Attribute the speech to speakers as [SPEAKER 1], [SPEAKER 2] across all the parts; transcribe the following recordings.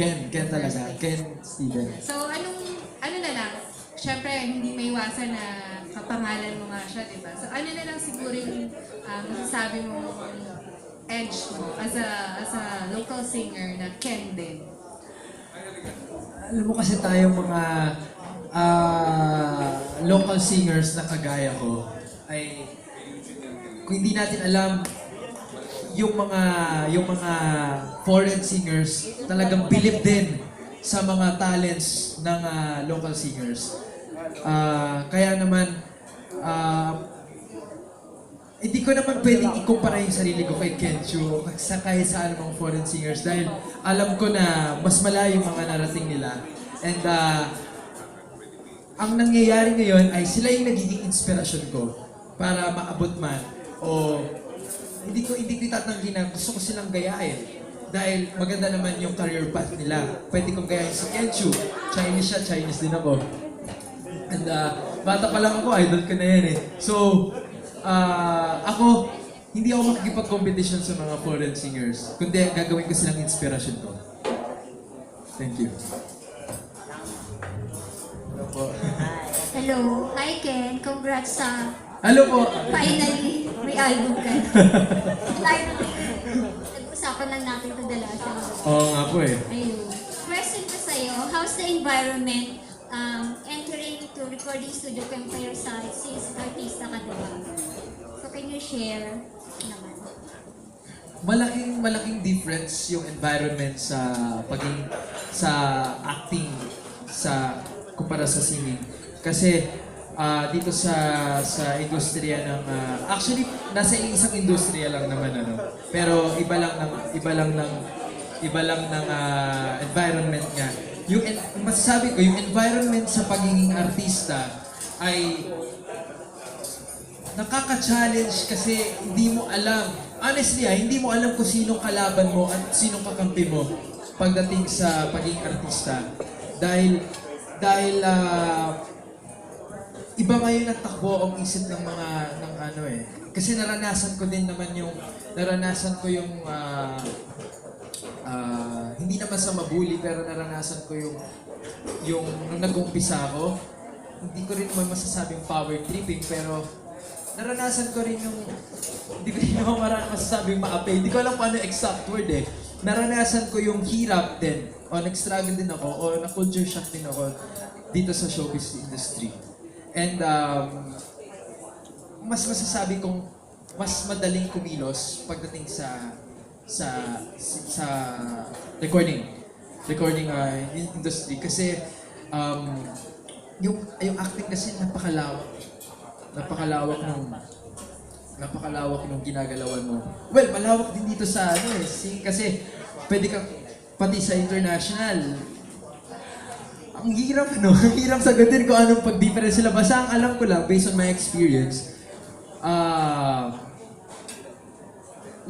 [SPEAKER 1] Ken talaga. Ken Steven.
[SPEAKER 2] So, ano na lang, syempre, hindi may iwasan na kapangalan mo nga siya, di ba? So, ano na lang siguro yung masasabi mo edge mo as a local singer na Ken din?
[SPEAKER 1] Alam mo kasi tayong mga local singers na kagaya ko ay kung hindi natin alam yung mga foreign singers talagang bilib din sa mga talents ng local singers. Kaya naman hindi ko naman pwedeng ikumpara yung sarili ko kay Kencho sa kahit sa anumang foreign singers dahil alam ko na mas malayo yung mga narating nila. And ang nangyayari ngayon ay sila yung nagiging inspirasyon ko para maabot man o hindi ko itatanggi na gusto ko silang gayahin. Dahil maganda naman yung career path nila. Pwede kong gayahin si Kencho. Chinese siya, Chinese din ako. And bata pa lang ako, idol ko na yan eh. So, ako, hindi ako makikipag-competition sa mga foreign singers. Kundi gagawin ko silang inspirasyon ko. Thank you. Hello po.
[SPEAKER 3] Hello. Hi, Ken. Congrats sa
[SPEAKER 1] Hello po.
[SPEAKER 3] finally may album ka. Nag-usapan lang natin ito the last time.
[SPEAKER 1] Oo nga po eh.
[SPEAKER 3] Ayun. Question ko sa'yo, how's the environment entering to recording studio Empire side since artista ka diba? So can you share naman?
[SPEAKER 1] Malaking difference yung environment sa acting sa kumpara sa singing. Kasi dito sa industriya ng actually nasa isang industriya lang naman pero iba lang ng environment nga. Masasabi ko yung environment sa pagiging artista ay nakaka-challenge kasi hindi mo alam. Honestly, hindi mo alam kung sinong kalaban mo at sinong kakampi mo pagdating sa pagiging artista. Dahil iba ngayon ang takbo ang isip ng mga kasi naranasan ko yung hindi naman sa mabuli pero naranasan ko yung nung nag-umpisa ako. Hindi ko rin naman masasabing power tripping pero naranasan ko rin hindi ko rin naman masasabing maape. Hindi ko alam kung ano exact word eh. Naranasan ko yung hirap din o nag-struggle din ako o na-culture shock din ako dito sa showbiz industry. And mas masasabi kong mas madaling kumilos pagdating sa recording industry kasi yung acting kasi napakalawak nung ginagalawan mo. Well, malawak din dito sa kasi pwede ka pati sa international. Ang hirap sagutin kung anong pag-difference sila. Basta ang alam ko lang, based on my experience,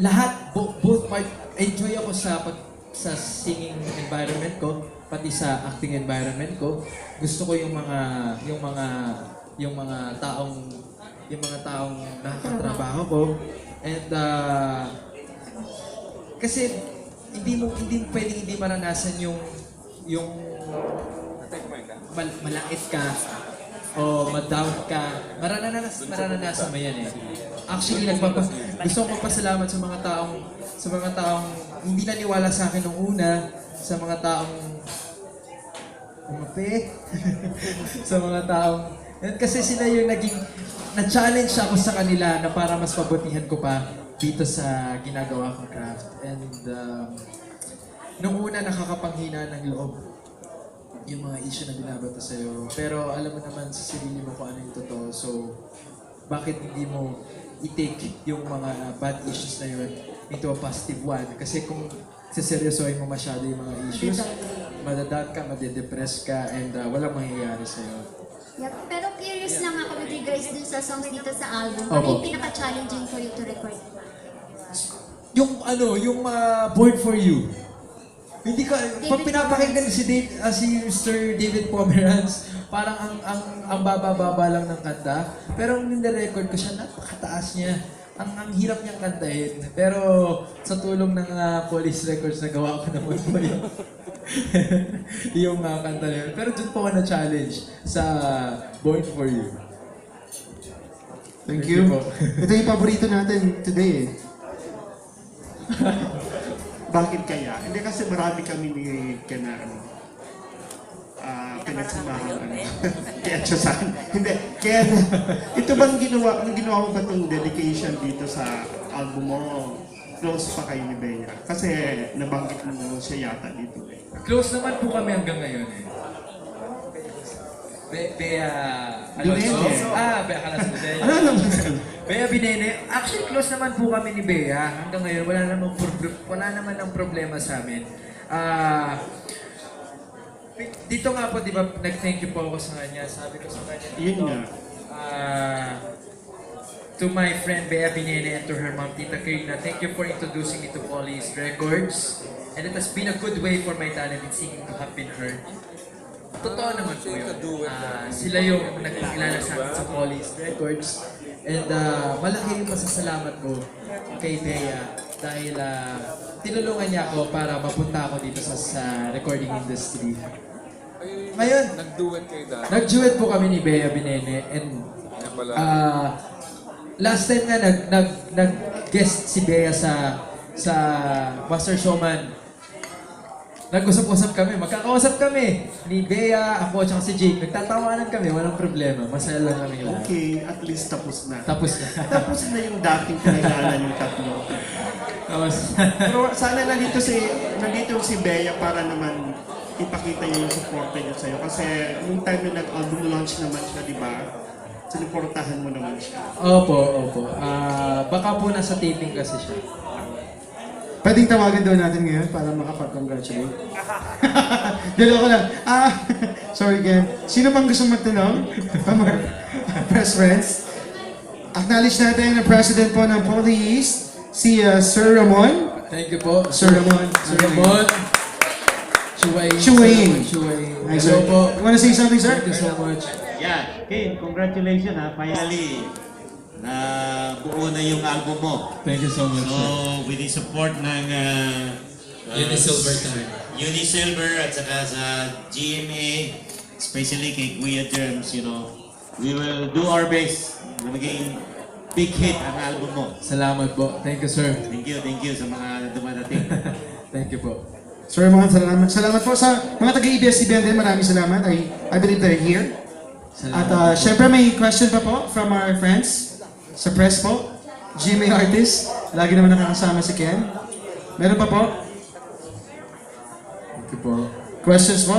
[SPEAKER 1] lahat, both part, enjoy ako sa singing environment ko, pati sa acting environment ko. Gusto ko yung mga taong nakakatrabaho ko. And kasi hindi pwedeng hindi maranasan yung malait ka o ma-down ka. Maranasan mo yan eh. Actually, gusto kong magpasalamat sa mga taong hindi naniwala sa akin nung una, sa mga taong sa mga taong kasi sila yung na-challenge ako sa kanila na para mas pabutihan ko pa dito sa ginagawa kong craft. And nung una nakakapanghina ng loob yung mga issue na binabato sa'yo. Pero alam mo naman sa sarili mo kung ano yung totoo. So, bakit hindi mo i-take yung mga bad issues na yun into a positive one? Kasi kung seryosohin mo masyado yung mga issues, madadown ka, madedepress ka, and walang mangyayari sa'yo.
[SPEAKER 3] Yep. Pero curious lang ako with regards dun sa songs dito sa album. Ano yung pinaka-challenging for you to record?
[SPEAKER 1] Yung Born For You. Hindi ka, pag pinapakinggan si Mr. David Pomeranz, parang ang baba-baba lang ng kanta. Pero nung nirecord ko siya, napakataas niya. Ang hirap niyang kantahin. Pero sa tulong ng Police Records, nagawa ko naman po yun. yung kanta na yun. Pero doon po ako na-challenge sa Born For You.
[SPEAKER 4] Thank
[SPEAKER 1] Thank you
[SPEAKER 4] you.
[SPEAKER 1] po.
[SPEAKER 4] Ito yung paborito natin today eh.
[SPEAKER 5] Bakit kaya? Hindi kasi marami kami ni Ken na pinagsamahan kaya Chosan. Hindi, Ken, ito bang ginawa mo ba itong dedication dito sa album mo? Close pa kayo ni Bea? Kasi nabanggit mo siya yata dito eh.
[SPEAKER 1] Close naman po kami hanggang ngayon eh. Bea Alonso?
[SPEAKER 5] Binene.
[SPEAKER 1] Bea Alonso.
[SPEAKER 5] Ano naman sa'yo?
[SPEAKER 1] Bea Binene. Actually, close naman po kami ni Bea. Hanggang ngayon, wala naman ang problema sa amin. Dito nga po, di ba, nag-thank you po ako sa kanya. Sabi ko sa kanya dito,
[SPEAKER 5] Yun nga.
[SPEAKER 1] to my friend Bea Binene and to her mom, Tita Karina, thank you for introducing me to Polly's Records. And it has been a good way for my talent in singing to have been heard. Totoo naman po yun. Sila yung nagpakilala sa akin sa Polly's Records. And malaki yung pasasalamat ko kay Bea dahil tinulungan niya ako para mapunta ako dito sa recording industry. Ngayon,
[SPEAKER 6] Nag-duet kayo dati.
[SPEAKER 1] nag-duet po kami ni Bea Binene and
[SPEAKER 6] Yan pala.
[SPEAKER 1] last time nga nag-guest si Bea sa Master Showman. Nag-usap-usap kami, magkakausap kami ni Bea, ako at si Jake. Nagtatawanan kami, walang problema. Masaya lang kami lahat.
[SPEAKER 5] Okay, at least tapos na.
[SPEAKER 1] Tapos na.
[SPEAKER 5] Tapos na yung dating pinagdaanan yung tatlo.
[SPEAKER 1] Tapos
[SPEAKER 5] Pero sana nandito si Bea para naman ipakita niya yung support niya sa'yo. Kasi nung time na nag-album launch naman siya, di ba? Sinuportahan mo naman siya.
[SPEAKER 1] Opo. Baka po nasa taping kasi siya.
[SPEAKER 4] Pwedeng tawagan daw natin ngayon para makapag-congratulate. Dalawa ko lang. Sorry Ken. Sino bang gusto magtanong? From our best friends. Acknowledge natin ang president po ng Poly East, si Sir Ramon.
[SPEAKER 1] Thank you po.
[SPEAKER 4] Sir Ramon.
[SPEAKER 1] Sir Ramon. Chuwain.
[SPEAKER 4] Chuwain.
[SPEAKER 1] Chuwain.
[SPEAKER 4] Hi,
[SPEAKER 1] Hello
[SPEAKER 4] sir.
[SPEAKER 1] po.
[SPEAKER 4] You wanna say something, sir?
[SPEAKER 1] Thank you so much.
[SPEAKER 7] Yeah, Ken, congratulations ha. Finally, na buo na yung album mo.
[SPEAKER 1] Thank you so much.
[SPEAKER 7] So, with the support ng
[SPEAKER 1] Unisilver time.
[SPEAKER 7] Unisilver at saka sa GMA, especially kay Kuya Germs, you know, we will do our best na maging big hit ang album mo.
[SPEAKER 1] Salamat po. Thank you, sir.
[SPEAKER 7] Thank you sa mga dumadating.
[SPEAKER 1] Thank you po.
[SPEAKER 4] Sir Ramon, salamat po sa mga taga-ABS-CBN din. Maraming salamat. I believe they're here. At syempre may question pa po from our friends sa press po. GMA artist. Lagi naman nakakasama si Ken. Meron pa po?
[SPEAKER 1] Thank you po.
[SPEAKER 4] Questions po?